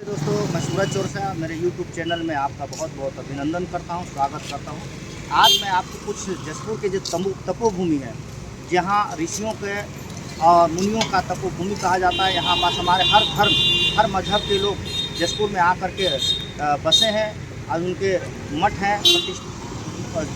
दोस्तों, मैं सूरज चौरसिया मेरे YouTube चैनल में आपका बहुत बहुत अभिनंदन करता हूं, स्वागत करता हूं। आज मैं आपको कुछ जसपुर के जो तपोभूमि है, जहां ऋषियों के और मुनियों का तपोभूमि कहा जाता है। यहाँ बस हमारे हर धर्म, हर मजहब के लोग जसपुर में आकर के बसे हैं और उनके मठ हैं,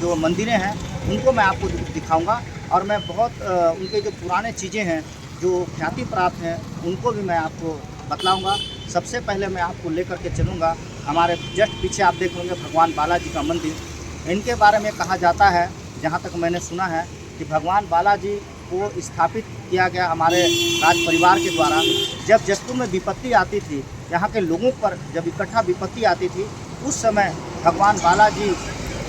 जो मंदिरें हैं, उनको मैं आपको दिखाऊँगा। और मैं बहुत उनके जो पुराने चीज़ें हैं, जो ख्याति प्राप्त हैं, उनको भी मैं आपको बतलाऊँगा। सबसे पहले मैं आपको लेकर के चलूँगा, हमारे जस्ट पीछे आप देख लेंगे भगवान बालाजी का मंदिर। इनके बारे में कहा जाता है, जहाँ तक मैंने सुना है, कि भगवान बालाजी को स्थापित किया गया हमारे राज परिवार के द्वारा। जब जसपुर में विपत्ति आती थी, यहाँ के लोगों पर जब इकट्ठा विपत्ति आती थी, उस समय भगवान बालाजी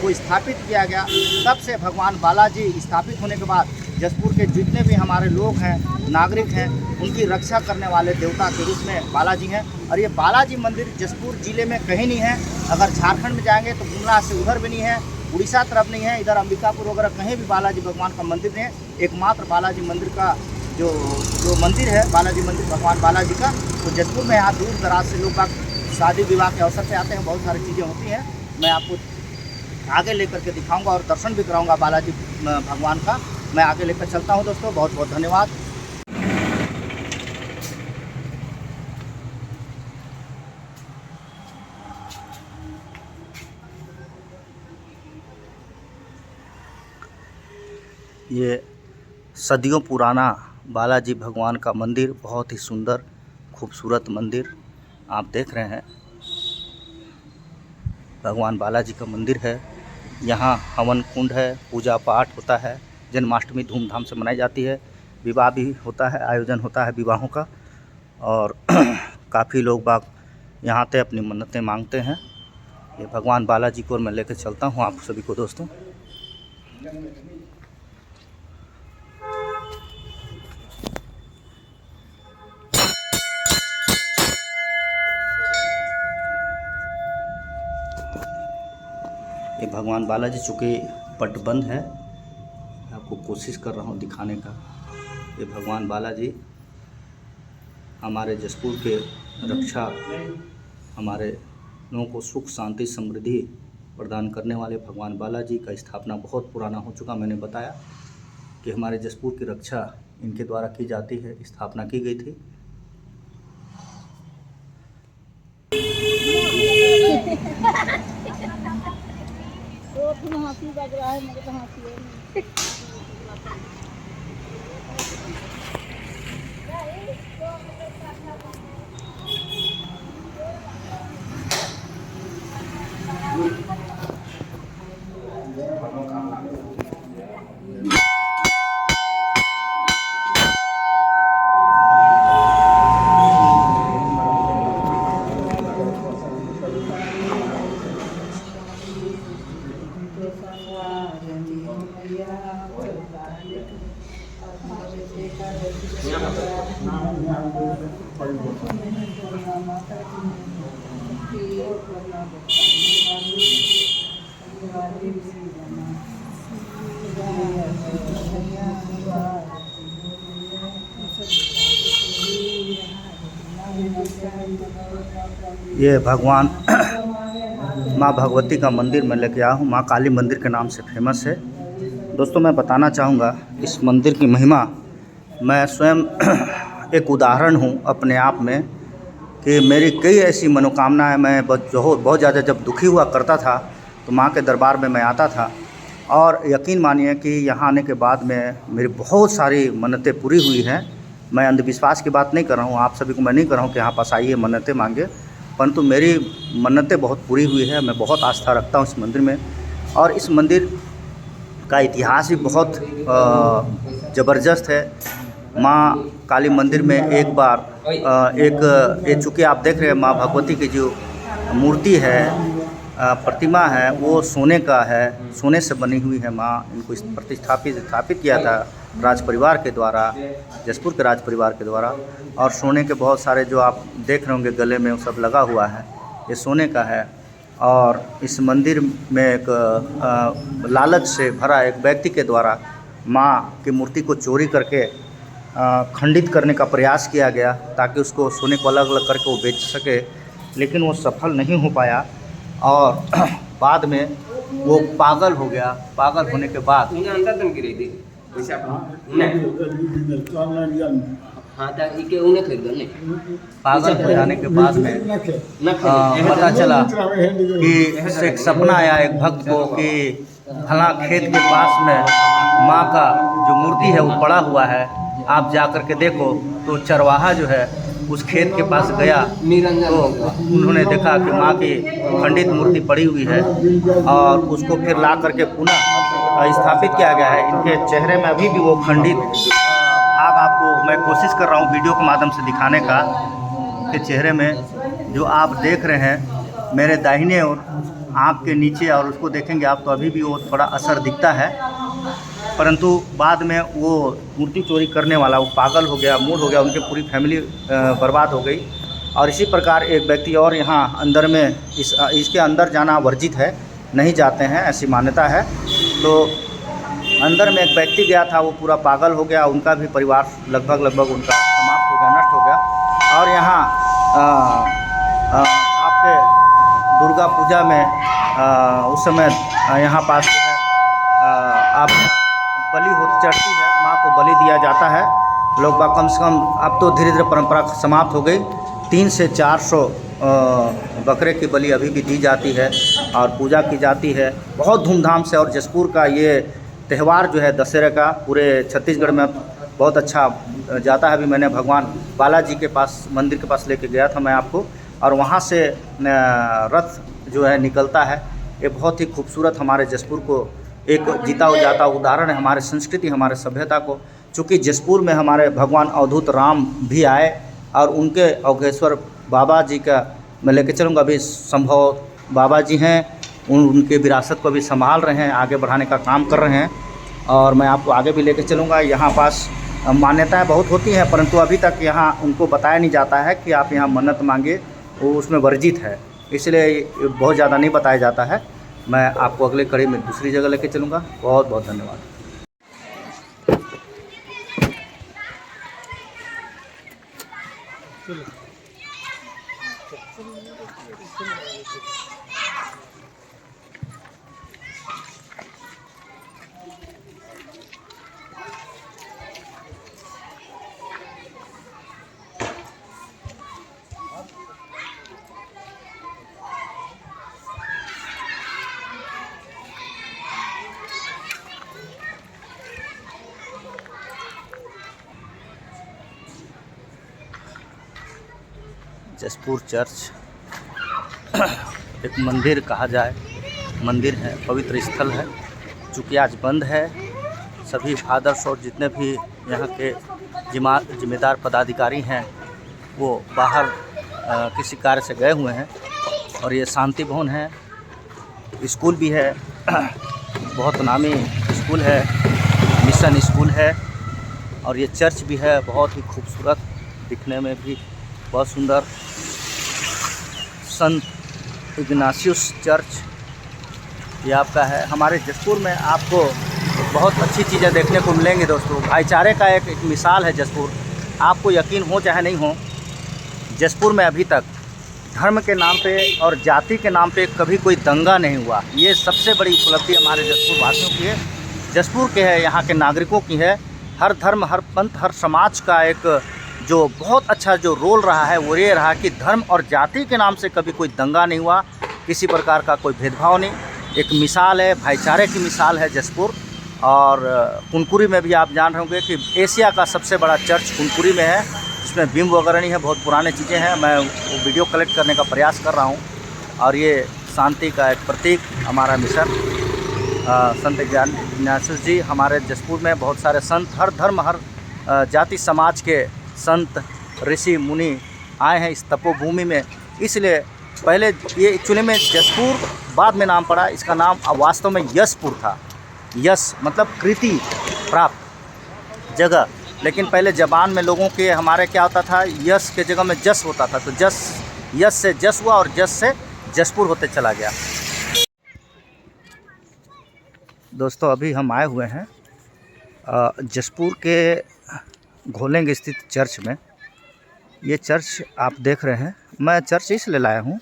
को स्थापित किया गया। तब से भगवान बालाजी स्थापित होने के बाद जसपुर के जितने भी हमारे लोग हैं, नागरिक हैं, उनकी रक्षा करने वाले देवता के रूप में बालाजी हैं। और ये बालाजी मंदिर जसपुर ज़िले में कहीं नहीं है। अगर झारखंड में जाएंगे तो गुमला से उधर भी नहीं है, उड़ीसा तरफ नहीं है, इधर अंबिकापुर वगैरह कहीं भी बालाजी भगवान का मंदिर नहीं है। एकमात्र बालाजी मंदिर का जो मंदिर है, बालाजी मंदिर भगवान बालाजी का, तो जसपुर में यहाँ दूर दराज से लोग शादी विवाह के अवसर पर आते हैं। बहुत सारी चीज़ें होती हैं, मैं आपको आगे लेकर के दिखाऊंगा और दर्शन भी कराऊंगा बालाजी भगवान का। मैं आगे लेकर चलता हूं दोस्तों। बहुत बहुत धन्यवाद। ये सदियों पुराना बालाजी भगवान का मंदिर, बहुत ही सुंदर खूबसूरत मंदिर आप देख रहे हैं। भगवान बालाजी का मंदिर है। यहाँ हवन कुंड है, पूजा पाठ होता है, जन्माष्टमी धूमधाम से मनाई जाती है, विवाह भी होता है, आयोजन होता है विवाहों का। और काफ़ी लोग बाग यहाँ से अपनी मन्नतें मांगते हैं। ये भगवान बालाजी को मैं लेकर चलता हूँ आप सभी को दोस्तों। ये भगवान बालाजी चूँकि पट बंद है, आपको कोशिश कर रहा हूँ दिखाने का। ये भगवान बालाजी हमारे जसपुर के रक्षा, हमारे लोगों को सुख शांति समृद्धि प्रदान करने वाले भगवान बालाजी का स्थापना बहुत पुराना हो चुका। मैंने बताया कि हमारे जसपुर की रक्षा इनके द्वारा की जाती है, स्थापना की गई थी। तो हंसी बज रहा है, मेरे तो हंसी है। ये भगवान माँ भगवती का मंदिर मैं लेके आया हूँ। माँ काली मंदिर के नाम से फेमस है दोस्तों। मैं बताना चाहूँगा इस मंदिर की महिमा। मैं स्वयं एक उदाहरण हूँ अपने आप में कि मेरी कई ऐसी मनोकामनाएं, मैं बहुत ज़्यादा जब दुखी हुआ करता था तो माँ के दरबार में मैं आता था। और यकीन मानिए कि यहाँ आने के बाद में मेरी बहुत सारी मन्नतें पूरी हुई हैं। मैं अंधविश्वास की बात नहीं कर रहा हूँ, आप सभी को मैं नहीं कर रहा हूँ कि यहाँ पास आइए मन्नतें मांगे, परंतु मेरी मन्नतें बहुत पूरी हुई है। मैं बहुत आस्था रखता हूँ इस मंदिर में। और इस मंदिर का इतिहास भी बहुत ज़बरदस्त है। माँ काली मंदिर में एक बार ये चूँकि आप देख रहे हैं, माँ भगवती की जो मूर्ति है, प्रतिमा है, वो सोने का है, सोने से बनी हुई है। माँ इनको स्थापित किया था राज परिवार के द्वारा, जसपुर के राज परिवार के द्वारा। और सोने के बहुत सारे जो आप देख रहे होंगे गले में वो सब लगा हुआ है, ये सोने का है। और इस मंदिर में एक लालच से भरा एक व्यक्ति के द्वारा माँ की मूर्ति को चोरी करके खंडित करने का प्रयास किया गया, ताकि उसको सोने को अलग अलग करके वो बेच सके। लेकिन वो सफल नहीं हो पाया और बाद में वो पागल हो गया। पागल होने के बाद पागल हो जाने के बाद में पता चला कि एक सपना आया एक भक्त को कि फला खेत के पास में माँ का जो मूर्ति है वो पड़ा हुआ है, आप जा कर के देखो। तो चरवाहा जो है उस खेत के पास गया तो उन्होंने देखा कि माँ की खंडित मूर्ति पड़ी हुई है और उसको फिर ला करके पुनः स्थापित किया गया है। इनके चेहरे में अभी भी वो खंडित भाग आपको मैं कोशिश कर रहा हूँ वीडियो के माध्यम से दिखाने का कि चेहरे में जो आप देख रहे हैं मेरे दाहिने और आँख के नीचे, और उसको देखेंगे आप तो अभी भी वो थोड़ा असर दिखता है, परंतु बाद में वो मूर्ति चोरी करने वाला वो पागल हो गया, मूड हो गया, उनकी पूरी फैमिली बर्बाद हो गई। और इसी प्रकार एक व्यक्ति और यहाँ अंदर में इसके अंदर जाना वर्जित है, नहीं जाते हैं, ऐसी मान्यता है। तो अंदर में एक व्यक्ति गया था, वो पूरा पागल हो गया, उनका भी परिवार लगभग उनका समाप्त हो गया, नष्ट हो गया। और यहाँ आपके दुर्गा पूजा में उस समय यहाँ पास जो है आपका बलि हो चढ़ती है, माँ को बलि दिया जाता है। लोग कम से कम अब तो धीरे धीरे परंपरा समाप्त हो गई, 300 से 400 बकरे की बलि अभी भी दी जाती है और पूजा की जाती है बहुत धूमधाम से। और जसपुर का ये त्यौहार जो है दशहरे का पूरे छत्तीसगढ़ में बहुत अच्छा जाता है। अभी मैंने भगवान बालाजी के पास मंदिर के पास लेके गया था मैं आपको, और वहाँ से रथ जो है निकलता है। ये बहुत ही खूबसूरत हमारे जसपुर को एक जीता हुआ जाता उदाहरण है हमारे संस्कृति, हमारे सभ्यता को। चूँकि जसपुर में हमारे भगवान अवधूत राम भी आए और उनके अवघेश्वर बाबा जी का मैं लेके चलूँगा। अभी संभव बाबा जी हैं, उनके विरासत को भी संभाल रहे हैं, आगे बढ़ाने का काम कर रहे हैं और मैं आपको आगे भी लेके चलूँगा। यहाँ पास मान्यताएं बहुत होती हैं, परंतु अभी तक यहाँ उनको बताया नहीं जाता है कि आप यहाँ मन्नत मांगे, वो उसमें वर्जित है, इसलिए बहुत ज़्यादा नहीं बताया जाता है। मैं आपको अगले कड़ी में दूसरी जगह लेके चलूँगा। बहुत बहुत धन्यवाद। जसपुर चर्च एक मंदिर कहा जाए, मंदिर है, पवित्र स्थल है। चूँकि आज बंद है, सभी फादर्स और जितने भी यहाँ के जिम्मेदार पदाधिकारी हैं वो बाहर किसी कार्य से गए हुए हैं। और ये शांति भवन है, स्कूल भी है, बहुत नामी स्कूल है, मिशन स्कूल है। और ये चर्च भी है, बहुत ही खूबसूरत, दिखने में भी बहुत सुंदर। संत इग्नाशियस चर्च ये आपका है। हमारे जसपुर में आपको बहुत अच्छी चीज़ें देखने को मिलेंगी दोस्तों। भाईचारे का एक मिसाल है जसपुर। आपको यकीन हो चाहे नहीं हो, जसपुर में अभी तक धर्म के नाम पे और जाति के नाम पे कभी कोई दंगा नहीं हुआ। ये सबसे बड़ी उपलब्धि हमारे जसपुर वासियों की है, जसपुर के है, यहाँ के नागरिकों की है। हर धर्म, हर पंथ, हर समाज का एक जो बहुत अच्छा जो रोल रहा है वो ये रहा कि धर्म और जाति के नाम से कभी कोई दंगा नहीं हुआ, किसी प्रकार का कोई भेदभाव नहीं। एक मिसाल है, भाईचारे की मिसाल है जसपुर। और कुनकुरी में भी आप जान रहे होंगे कि एशिया का सबसे बड़ा चर्च कुनकुरी में है, जिसमें बीम वगैरह नहीं है, बहुत पुराने चीज़ें हैं। मैं वो वीडियो कलेक्ट करने का प्रयास कर रहा हूँ। और ये शांति का एक प्रतीक हमारा मिशन संत इग्नाशियस जी। हमारे जसपुर में बहुत सारे संत, हर धर्म, हर जाति समाज के संत, ऋषि, मुनि आए हैं इस तपोभूमि में। इसलिए पहले ये एक्चुअली में जसपुर बाद में नाम पड़ा, इसका नाम वास्तव में यशपुर था। यश मतलब कृति प्राप्त जगह, लेकिन पहले ज़बान में लोगों के हमारे क्या होता था, यश के जगह में जस होता था, तो यश से जस हुआ और जस से जसपुर होते चला गया। दोस्तों अभी हम आए हुए हैं जसपुर के घोलेंग स्थित चर्च में। ये चर्च आप देख रहे हैं मैं चर्च इसलिए लाया हूँ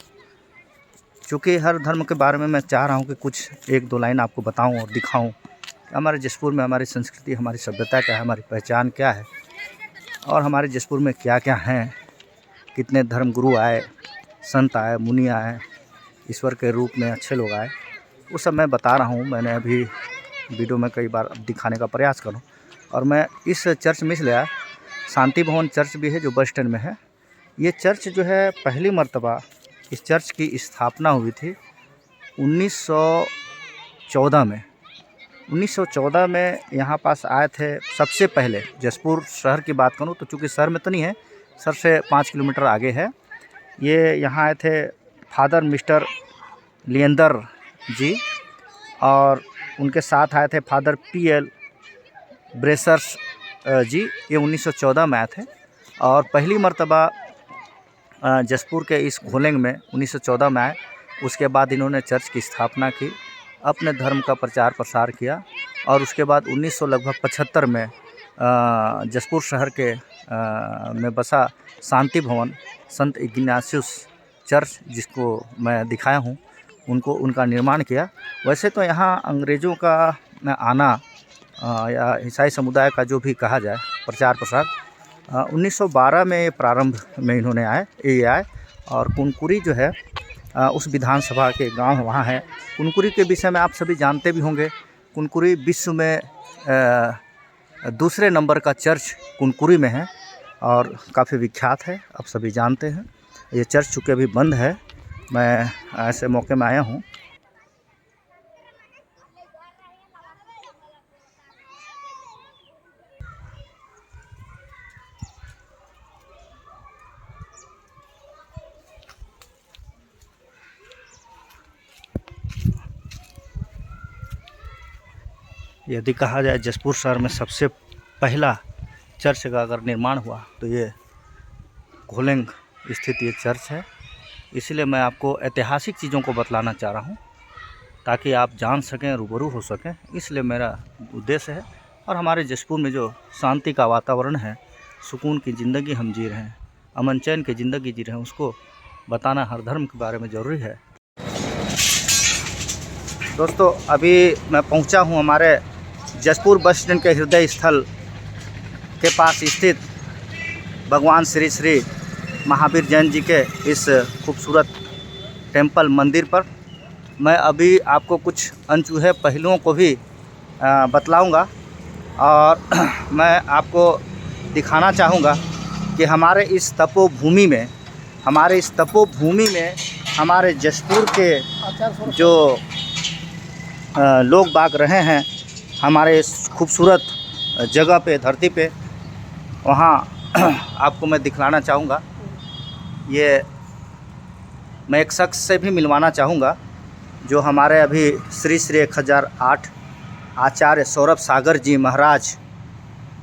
क्योंकि हर धर्म के बारे में मैं चाह रहा हूँ कि कुछ एक दो लाइन आपको बताऊँ और दिखाऊँ कि हमारे जशपुर में हमारी संस्कृति, हमारी सभ्यता क्या है, हमारी पहचान क्या है और हमारे जशपुर में क्या क्या हैं, कितने धर्मगुरु आए, संत आए, मुनि आए, ईश्वर के रूप में अच्छे लोग आए, वो सब मैं बता रहा हूँ। मैंने अभी वीडियो में कई बार दिखाने का प्रयास करूँ। और मैं इस चर्च में इसलिए आया, शांति भवन चर्च भी है जो बस स्टैंड में है। ये चर्च जो है पहली मर्तबा इस चर्च की स्थापना हुई थी 1914 में। 1914 में यहाँ पास आए थे सबसे पहले। जशपुर शहर की बात करूँ तो चूँकि शहर में तो नहीं है, शहर से 5 किलोमीटर आगे है। ये यहाँ आए थे फादर मिस्टर लिएंदर जी और उनके साथ आए थे फादर PL ब्रेसर्स जी। ये 1914 में आए थे और पहली मर्तबा जशपुर के इस घोलेंग में 1914 में आए। उसके बाद इन्होंने चर्च की स्थापना की, अपने धर्म का प्रचार प्रसार किया और उसके बाद 1975 में जशपुर शहर के में बसा शांति भवन संत इग्नासियस चर्च, जिसको मैं दिखाया हूँ, उनका निर्माण किया। वैसे तो यहाँ अंग्रेज़ों का आना या ईसाई समुदाय का जो भी कहा जाए प्रचार प्रसार 1912 में ये प्रारंभ में इन्होंने आए और कुनकुरी जो है उस विधानसभा के गांव वहाँ है। कुनकुरी के विषय में आप सभी जानते भी होंगे। कुनकुरी विश्व में दूसरे नंबर का चर्च कुनकुरी में है और काफ़ी विख्यात है, आप सभी जानते हैं। ये चर्च चूँकि अभी बंद है, मैं ऐसे मौके में आया हूँ। यदि कहा जाए जशपुर शहर में सबसे पहला चर्च का अगर निर्माण हुआ तो ये घोलेंग स्थित ये चर्च है। इसलिए मैं आपको ऐतिहासिक चीज़ों को बतलाना चाह रहा हूँ ताकि आप जान सकें, रूबरू हो सकें। इसलिए मेरा उद्देश्य है। और हमारे जशपुर में जो शांति का वातावरण है, सुकून की ज़िंदगी हम जी रहे हैं, अमन चैन की ज़िंदगी जी रहे हैं, उसको बताना हर धर्म के बारे में ज़रूरी है। दोस्तों, अभी मैं पहुंचा हूं हमारे जशपुर बस स्टैंड के हृदय स्थल के पास स्थित भगवान श्री श्री महावीर जैन जी के इस खूबसूरत टेंपल मंदिर पर। मैं अभी आपको कुछ अनछुए पहलुओं को भी बतलाऊंगा और मैं आपको दिखाना चाहूँगा कि हमारे इस तपोभूमि में हमारे जशपुर के जो लोग बाग रहे हैं, हमारे इस खूबसूरत जगह पे, धरती पे, वहाँ आपको मैं दिखलाना चाहूँगा। ये मैं एक शख्स से भी मिलवाना चाहूँगा जो हमारे अभी श्री श्री 1008 आचार्य सौरभ सागर जी महाराज,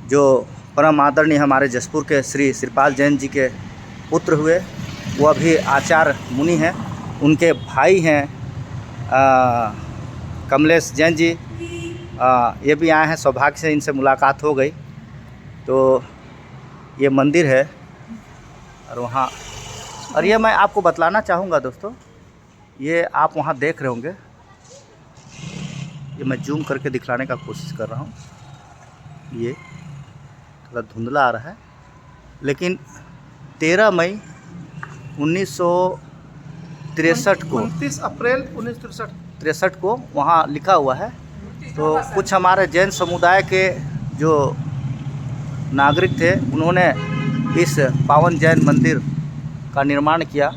जो परम आदरणीय हमारे जशपुर के श्री श्रीपाल जैन जी के पुत्र हुए, वो अभी आचार्य मुनि हैं। उनके भाई हैं कमलेश जैन जी, ये भी आए हैं। सौभाग्य से इनसे मुलाकात हो गई। तो ये मंदिर है और वहाँ, और ये मैं आपको बतलाना चाहूँगा दोस्तों, ये आप वहाँ देख रहे होंगे, ये मैं जूम करके दिखलाने का कोशिश कर रहा हूँ। ये थोड़ा धुंधला आ रहा है, लेकिन 13 मई 1963 को, 29 अप्रैल 1963 को वहाँ लिखा हुआ है। तो कुछ हमारे जैन समुदाय के जो नागरिक थे, उन्होंने इस पावन जैन मंदिर का निर्माण किया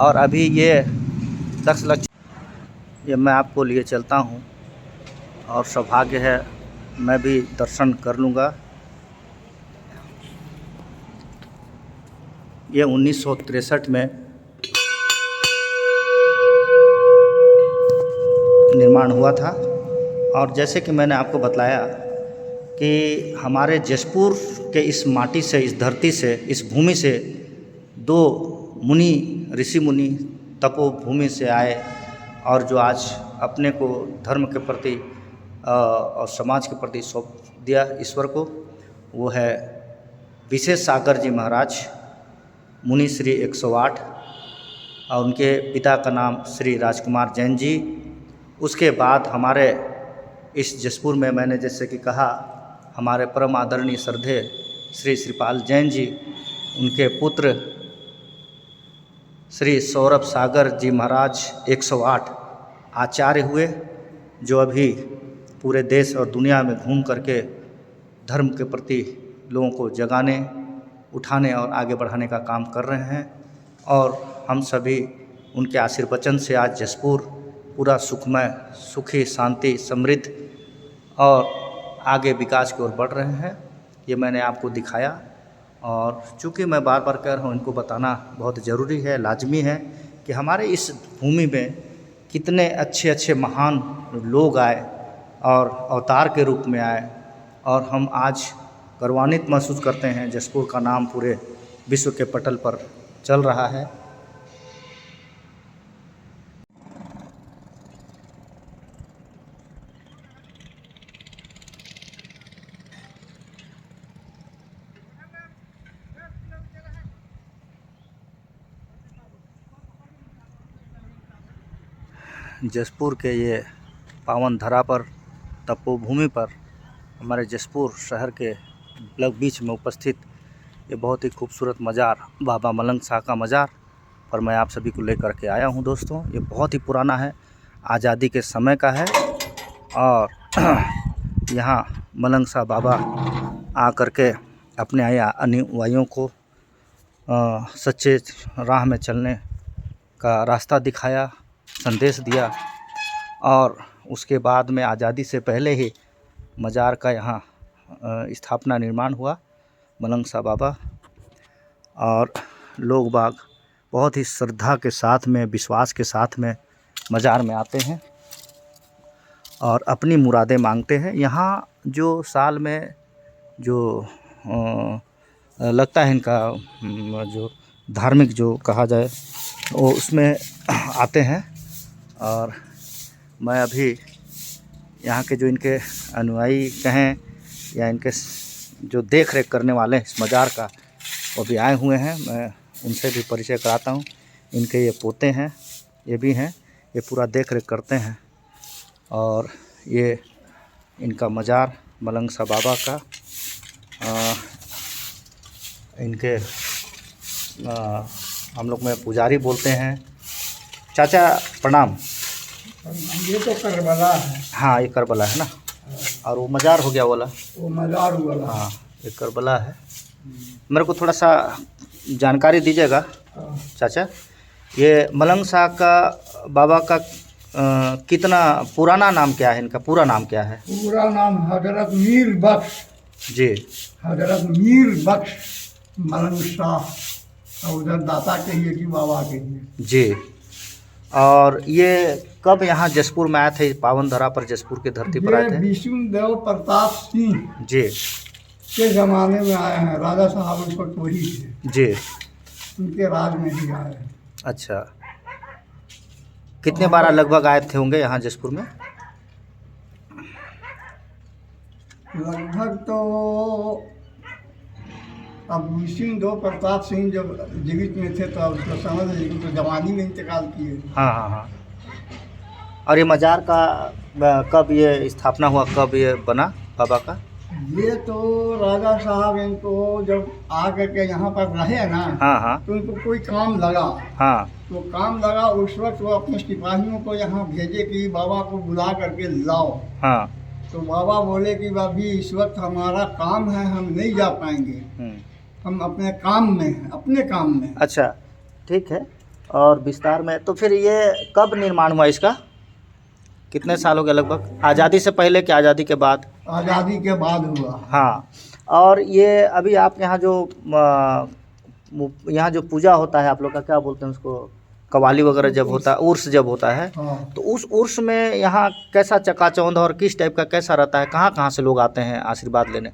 और अभी ये 10 लाख, ये मैं आपको लिए चलता हूँ और सौभाग्य है मैं भी दर्शन कर लूँगा। ये 1963 में निर्माण हुआ था। और जैसे कि मैंने आपको बतलाया कि हमारे जशपुर के इस माटी से, इस धरती से, इस भूमि से 2 मुनि, ऋषि मुनि तपोभूमि से आए और जो आज अपने को धर्म के प्रति और समाज के प्रति सौंप दिया ईश्वर को, वो है विशेष सागर जी महाराज, मुनि श्री 108 और उनके पिता का नाम श्री राजकुमार जैन जी। उसके बाद हमारे इस जसपुर में मैंने जैसे कि कहा, हमारे परम आदरणीय श्रद्धेय श्री श्रीपाल जैन जी, उनके पुत्र श्री सौरभ सागर जी महाराज 108 आचार्य हुए, जो अभी पूरे देश और दुनिया में घूम करके धर्म के प्रति लोगों को जगाने, उठाने और आगे बढ़ाने का काम कर रहे हैं। और हम सभी उनके आशीर्वचन से आज जसपुर पूरा सुखमय, सुखी, शांति, समृद्ध और आगे विकास की ओर बढ़ रहे हैं। ये मैंने आपको दिखाया, और चूँकि मैं बार बार कह रहा हूँ, इनको बताना बहुत ज़रूरी है, लाजमी है कि हमारे इस भूमि में कितने अच्छे अच्छे महान लोग आए और अवतार के रूप में आए, और हम आज गौरवान्वित महसूस करते हैं। जसपुर का नाम पूरे विश्व के पटल पर चल रहा है। जसपुर के ये पावन धरा पर, तपोभूमि पर, हमारे जसपुर शहर के लग बीच में उपस्थित ये बहुत ही खूबसूरत मज़ार, बाबा मलंग शाह का मज़ार पर मैं आप सभी को लेकर के आया हूँ। दोस्तों, ये बहुत ही पुराना है, आज़ादी के समय का है, और यहाँ मलंग शाह बाबा आ कर के अपने अनुयायियों को सच्चे राह में चलने का रास्ता दिखाया, संदेश दिया। और उसके बाद में आज़ादी से पहले ही मज़ार का यहाँ स्थापना निर्माण हुआ, मलंग शाह बाबा, और लोग बाग बहुत ही श्रद्धा के साथ में, विश्वास के साथ में मज़ार में आते हैं और अपनी मुरादें मांगते हैं। यहाँ जो साल में जो लगता है इनका जो धार्मिक जो कहा जाए वो उसमें आते हैं। और मैं अभी यहाँ के जो इनके अनुयायी कहें या इनके जो देख रेख करने वाले हैं इस मज़ार का, वो भी आए हुए हैं। मैं उनसे भी परिचय कराता हूँ। इनके ये पोते हैं, ये भी हैं, ये पूरा देख रेख करते हैं। और ये इनका मज़ार मलंग शाह बाबा का, इनके हम लोग में पुजारी बोलते हैं। चाचा प्रणाम। ये तो करबला है। हाँ, ये करबला है ना, और वो मज़ार हो गया वाला, वो मज़ार हुआ। हाँ, ये करबला है। मेरे को थोड़ा सा जानकारी दीजिएगा चाचा, ये मलंग शाह का बाबा का कितना पुराना नाम क्या है, इनका पूरा नाम क्या है? पूरा नाम हजरत मीर बख्श जी, हजरत मीर बख्श मलंग शाह, और उधर दाता कहिए कि बाबा कहिए। जी। और ये कब यहाँ जसपुर में आए थे, पावन धरा पर, जसपुर की धरती पर आए थे? विष्णुदेव प्रताप सिंह जी के ज़माने में आए हैं। राजा साहब उस वक्त वही थे जी, उनके राज में ही आए हैं। अच्छा। कितने बार लगभग आए थे होंगे यहाँ जसपुर में? लगभग तो अब विष्णुदेव प्रताप सिंह जब जीवित में थे तो उसको समझ लीजिए तो जवानी में इंतकाल किए। हाँ हाँ हाँ। और ये मज़ार का कब ये स्थापना हुआ, कब ये बना बाबा का? ये तो राजा साहब इनको जब आ करके यहाँ पर रहे ना, हाँ हाँ तो उनको कोई काम लगा। हाँ, तो काम लगा उस वक्त वो अपने सिपाहियों को यहाँ भेजे कि बाबा को बुला करके लाओ। हाँ। तो बाबा बोले कि अभी इस वक्त हमारा काम है, हम नहीं जा पाएंगे, हम अपने काम में हैं, अपने काम में। अच्छा, ठीक है। और विस्तार में तो फिर ये कब निर्माण हुआ इसका, कितने साल हो गए लगभग? आज़ादी से पहले कि आज़ादी के बाद? आज़ादी के बाद हुआ। हाँ। और ये अभी आप यहाँ जो पूजा होता है, आप लोग का क्या बोलते हैं उसको, कवाली वगैरह जब होता है, उर्स जब होता है, हाँ। तो उस उर्स में यहाँ कैसा चकाचौंध और किस टाइप का कैसा रहता है? कहाँ कहाँ से लोग आते हैं आशीर्वाद लेने?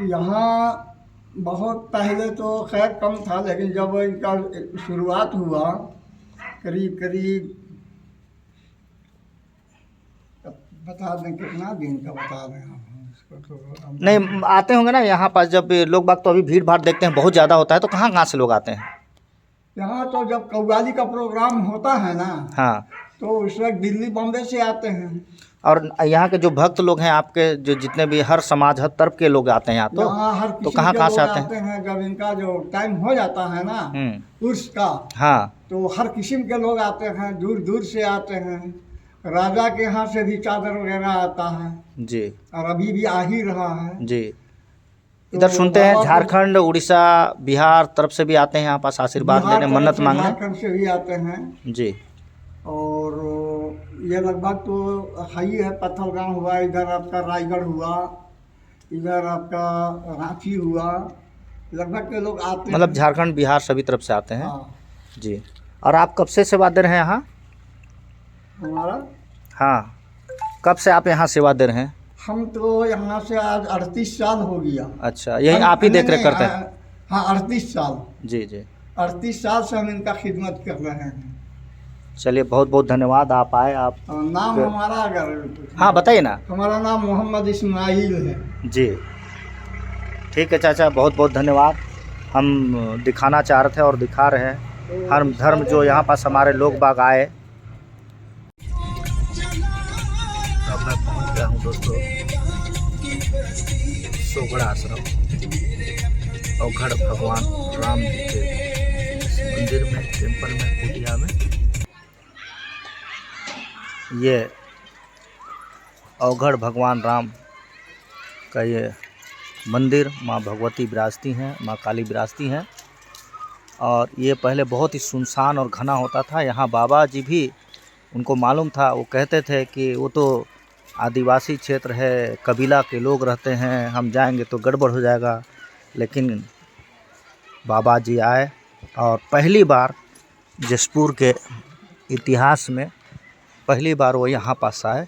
यहाँ बहुत पहले तो खैर कम था, लेकिन जब इनका शुरुआत हुआ करीब करीब बता दें कितना दिन का बता दें हम इसको तो नहीं, आते होंगे ना यहाँ पास, जब लोग बाग तो अभी भीड़ भाड़ देखते हैं बहुत ज़्यादा होता है, तो कहाँ कहाँ से लोग आते हैं? यहाँ तो जब कव्वाली का प्रोग्राम होता है ना, हाँ। तो उस वक्त दिल्ली बॉम्बे से आते हैं। और यहाँ के जो भक्त लोग हैं आपके, जो जितने भी हर समाज हर तरफ के लोग आते हैं यहाँ यहाँ हर तो किस्म कहाँ के कहाँ से लोग आते आते हैं? हैं। जब इनका जो टाइम हो जाता है ना उर्स का, हाँ तो हर किस्म के लोग आते हैं, दूर दूर से आते हैं। राजा के यहाँ से भी चादर वगैरह आता है, जी और अभी भी आ ही रहा है। जी। तो इधर सुनते हैं बाबा को झारखंड, उड़ीसा, बिहार तरफ से भी आते हैं यहाँ पास आशीर्वाद बिहार लेने, तरफ मन्नत से, मांगने। झारखंड से भी आते हैं। जी और ये लगभग तो हाई है, पत्थलगांव हुआ, इधर आपका रायगढ़ हुआ, इधर आपका रांची हुआ, लगभग के लोग आते मतलब हैं। झारखंड बिहार सभी तरफ से आते हैं। हाँ, जी। और आप कब से सेवा दे रहे हैं यहाँ? हमारा हाँ, कब से आप यहाँ सेवा दे रहे हैं? हम तो यहाँ से आज 38 साल हो गया। अच्छा, यही आप ही देख रेख करते हैं? हाँ, 38 साल। जी जी। 38 साल से हम इनका खिदमत कर रहे हैं। चलिए, बहुत बहुत धन्यवाद, आप आए। आप और नाम हमारा, अगर हाँ बताइए ना। हमारा नाम मोहम्मद इस्माइल है। जी ठीक है चाचा, बहुत बहुत धन्यवाद। हम दिखाना चाह रहे थे और दिखा रहे हैं हर धर्म जो यहाँ पास हमारे लोग बाग आए। अब मैं पहुँच गया हूँ दोस्तों सोगड़ा आश्रम, औघड़ भगवान राम जी के मंदिर में, टेम्पल में, कुटिया में। ये औघड़ भगवान राम का ये मंदिर, माँ भगवती विराजती हैं, माँ काली विराजती हैं। और ये पहले बहुत ही सुनसान और घना होता था। यहाँ बाबा जी भी, उनको मालूम था, वो कहते थे कि वो तो आदिवासी क्षेत्र है, कबीला के लोग रहते हैं, हम जाएंगे तो गड़बड़ हो जाएगा। लेकिन बाबा जी आए और पहली बार जशपुर के इतिहास में पहली बार वो यहाँ पास आए।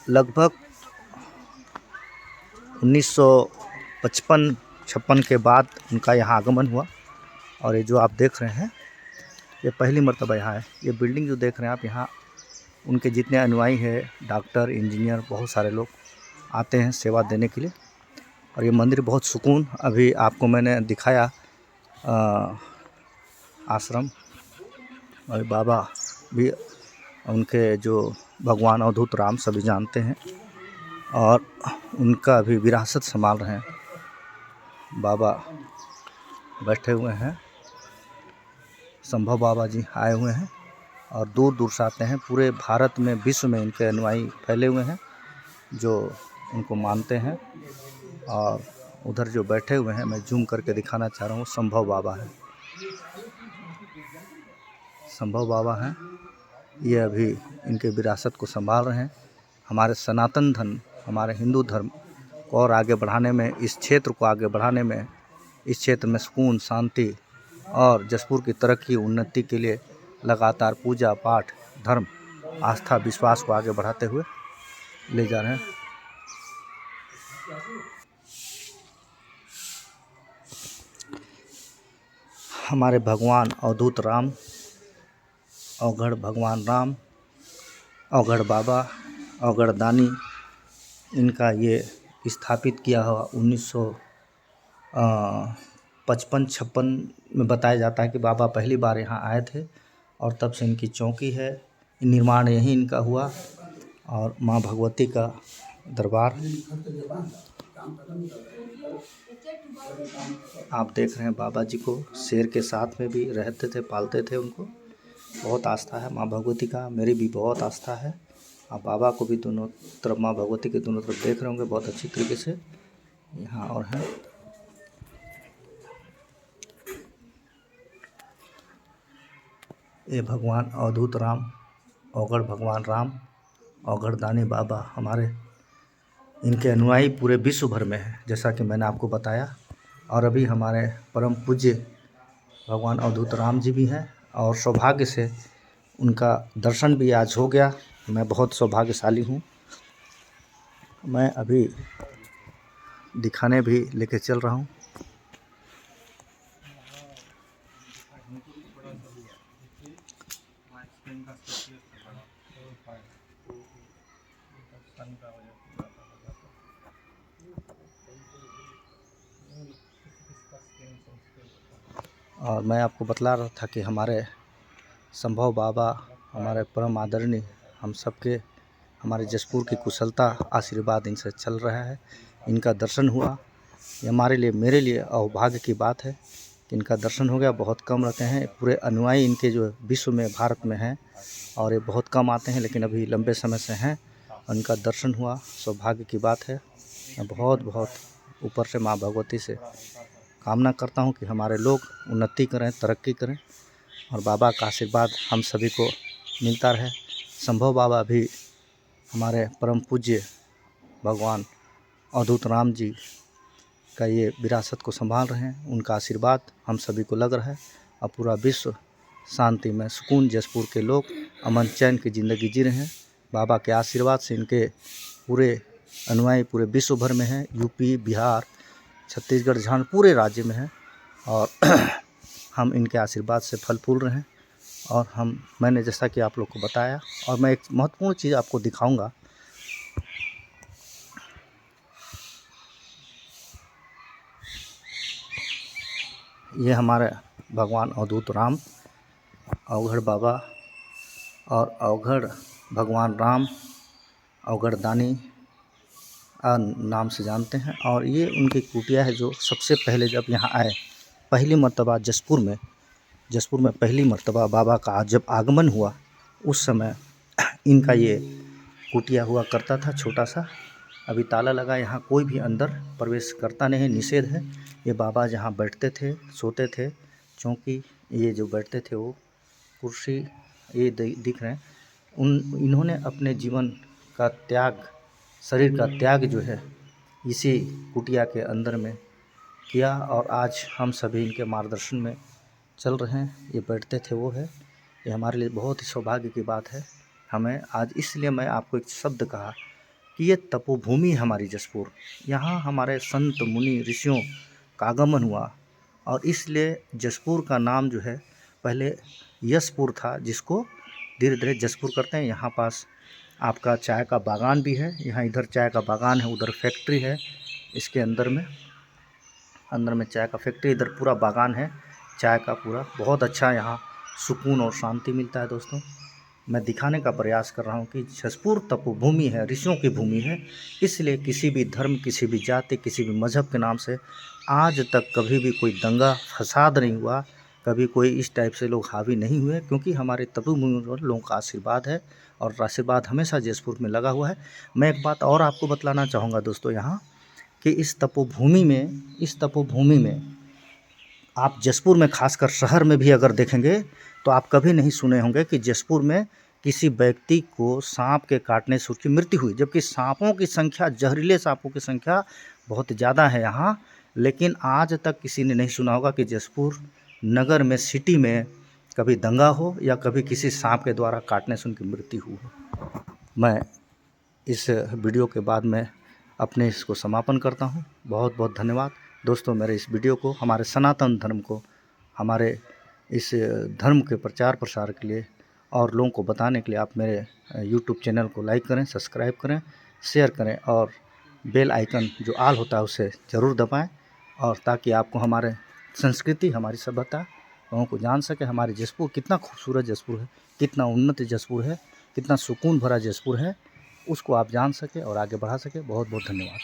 लगभग 1955-56 के बाद उनका यहाँ आगमन हुआ। और ये जो आप देख रहे हैं, ये पहली मर्तबा यहाँ है। ये बिल्डिंग जो देख रहे हैं आप, यहाँ उनके जितने अनुयायी हैं, डॉक्टर, इंजीनियर, बहुत सारे लोग आते हैं सेवा देने के लिए। और ये मंदिर बहुत सुकून, अभी आपको मैंने दिखाया आश्रम। और बाबा भी, उनके जो भगवान अवधूत राम सभी जानते हैं, और उनका भी विरासत संभाल रहे हैं। बाबा बैठे हुए हैं, संभव बाबा जी आए हुए हैं और दूर दूर से आते हैं। पूरे भारत में, विश्व में इनके अनुयायी फैले हुए हैं जो उनको मानते हैं। और उधर जो बैठे हुए हैं, मैं जूम करके दिखाना चाह रहा हूँ, संभव बाबा है। संभव बाबा हैं, ये अभी इनके विरासत को संभाल रहे हैं। हमारे सनातन धर्म, हमारे हिंदू धर्म को और आगे बढ़ाने में, इस क्षेत्र को आगे बढ़ाने में, इस क्षेत्र में सुकून, शांति और जशपुर की तरक्की, उन्नति के लिए लगातार पूजा पाठ, धर्म, आस्था, विश्वास को आगे बढ़ाते हुए ले जा रहे हैं। हमारे भगवान अवधूत राम, औघड़ भगवान राम, औघड़ बाबा, औघड़ दानी, इनका ये स्थापित किया हुआ 1955-56 में बताया जाता है कि बाबा पहली बार यहाँ आए थे। और तब से इनकी चौकी है, निर्माण यहीं इनका हुआ। और माँ भगवती का दरबार आप देख रहे हैं। बाबा जी को शेर के साथ में भी रहते थे, पालते थे, उनको बहुत आस्था है माँ भगवती का। मेरी भी बहुत आस्था है। आप बाबा को भी दोनों तरफ, माँ भगवती के दोनों तरफ देख रहे होंगे बहुत अच्छी तरीके से। यहाँ और हैं, ये भगवान अवधूत राम, औघड़ भगवान राम, औघड़ दानी बाबा हमारे, इनके अनुयायी पूरे विश्व भर में हैं, जैसा कि मैंने आपको बताया। और अभी हमारे परम पूज्य भगवान अवधूत राम जी भी हैं, और सौभाग्य से उनका दर्शन भी आज हो गया। मैं बहुत सौभाग्यशाली हूँ। मैं अभी दिखाने भी लेके चल रहा हूँ। और मैं आपको बतला रहा था कि हमारे संभव बाबा, हमारे परम आदरणीय, हम सबके हमारे जसपुर की कुशलता आशीर्वाद इनसे चल रहा है। इनका दर्शन हुआ, ये हमारे लिए, मेरे लिए अभाग्य की बात है कि इनका दर्शन हो गया। बहुत कम रहते हैं, पूरे अनुयायी इनके जो विश्व में, भारत में हैं, और ये बहुत कम आते हैं, लेकिन अभी लंबे समय से हैं। उनका दर्शन हुआ, सौभाग्य की बात है। मैं बहुत बहुत ऊपर से माँ भगवती से कामना करता हूँ कि हमारे लोग उन्नति करें, तरक्की करें, और बाबा का आशीर्वाद हम सभी को मिलता रहे। संभव बाबा भी हमारे परम पूज्य भगवान अवधूत राम जी का ये विरासत को संभाल रहे हैं। उनका आशीर्वाद हम सभी को लग रहा है, और पूरा विश्व शांति में, सुकून, जसपुर के लोग अमन चैन की ज़िंदगी जी रहे हैं। बाबा के आशीर्वाद से इनके पूरे अनुयायी पूरे विश्व भर में हैं। यूपी, बिहार, छत्तीसगढ़, झारखंड, पूरे राज्य में हैं, और हम इनके आशीर्वाद से फल फूल रहे हैं। और मैंने जैसा कि आप लोग को बताया, और मैं एक महत्वपूर्ण चीज़ आपको दिखाऊंगा। ये हमारे भगवान अवधूत राम, अवघड़ बाबा, और अवघड़ भगवान राम, अवघड़ दानी नाम से जानते हैं। और ये उनकी कुटिया है, जो सबसे पहले जब यहाँ आए, पहली मर्तबा जसपुर में पहली मर्तबा बाबा का जब आगमन हुआ, उस समय इनका ये कुटिया हुआ करता था, छोटा सा। अभी ताला लगा, यहाँ कोई भी अंदर प्रवेश करता नहीं है, निषेध है। ये बाबा जहाँ बैठते थे, सोते थे, चौकी ये जो बैठते थे, वो कुर्सी ये दिख रहे हैं। इन्होंने अपने जीवन का त्याग, शरीर का त्याग जो है, इसी कुटिया के अंदर में किया, और आज हम सभी इनके मार्गदर्शन में चल रहे हैं। ये बैठते थे, वो है। ये हमारे लिए बहुत ही सौभाग्य की बात है हमें आज। इसलिए मैं आपको एक शब्द कहा कि ये तपोभूमि है हमारी जसपुर। यहाँ हमारे संत मुनि ऋषियों का आगमन हुआ, और इसलिए जसपुर का नाम जो है पहले यशपुर था, जिसको धीरे धीरे जसपुर करते हैं। यहाँ पास आपका चाय का बागान भी है, यहाँ इधर चाय का बागान है, उधर फैक्ट्री है, इसके अंदर में चाय का फैक्ट्री, इधर पूरा बागान है चाय का पूरा। बहुत अच्छा यहाँ सुकून और शांति मिलता है। दोस्तों, मैं दिखाने का प्रयास कर रहा हूँ कि जसपुर तपोभूमि है, ऋषियों की भूमि है। इसलिए किसी भी धर्म, किसी भी जाति, किसी भी मज़हब के नाम से आज तक कभी भी कोई दंगा फसाद नहीं हुआ, कभी कोई इस टाइप से लोग हावी नहीं हुए, क्योंकि हमारे तपोभूमि पर लोगों का आशीर्वाद है, और आशीर्वाद हमेशा जसपुर में लगा हुआ है। मैं एक बात और आपको बतलाना चाहूँगा दोस्तों, यहाँ कि इस तपोभूमि में आप जसपुर में, खासकर शहर में भी अगर देखेंगे, तो आप कभी नहीं सुने होंगे कि जसपुर में किसी व्यक्ति को सांप के काटने से उसकी मृत्यु हुई, जबकि सांपों की संख्या, जहरीले सांपों की संख्या बहुत ज़्यादा है यहाँ। लेकिन आज तक किसी ने नहीं सुना होगा कि जसपुर नगर में, सिटी में कभी दंगा हो, या कभी किसी सांप के द्वारा काटने से उनकी मृत्यु हो। मैं इस वीडियो के बाद में अपने इसको समापन करता हूँ। बहुत बहुत धन्यवाद दोस्तों। मेरे इस वीडियो को, हमारे सनातन धर्म को, हमारे इस धर्म के प्रचार प्रसार के लिए और लोगों को बताने के लिए आप मेरे YouTube चैनल को लाइक करें, सब्सक्राइब करें, शेयर करें, और बेल आइकन जो आल होता है उसे ज़रूर दबाएं, और ताकि आपको हमारे संस्कृति, हमारी सभ्यता लोगों को जान सके। हमारे जसपुर कितना खूबसूरत जसपुर है, कितना उन्नत जसपुर है, कितना सुकून भरा जसपुर है, उसको आप जान सके और आगे बढ़ा सके। बहुत बहुत धन्यवाद।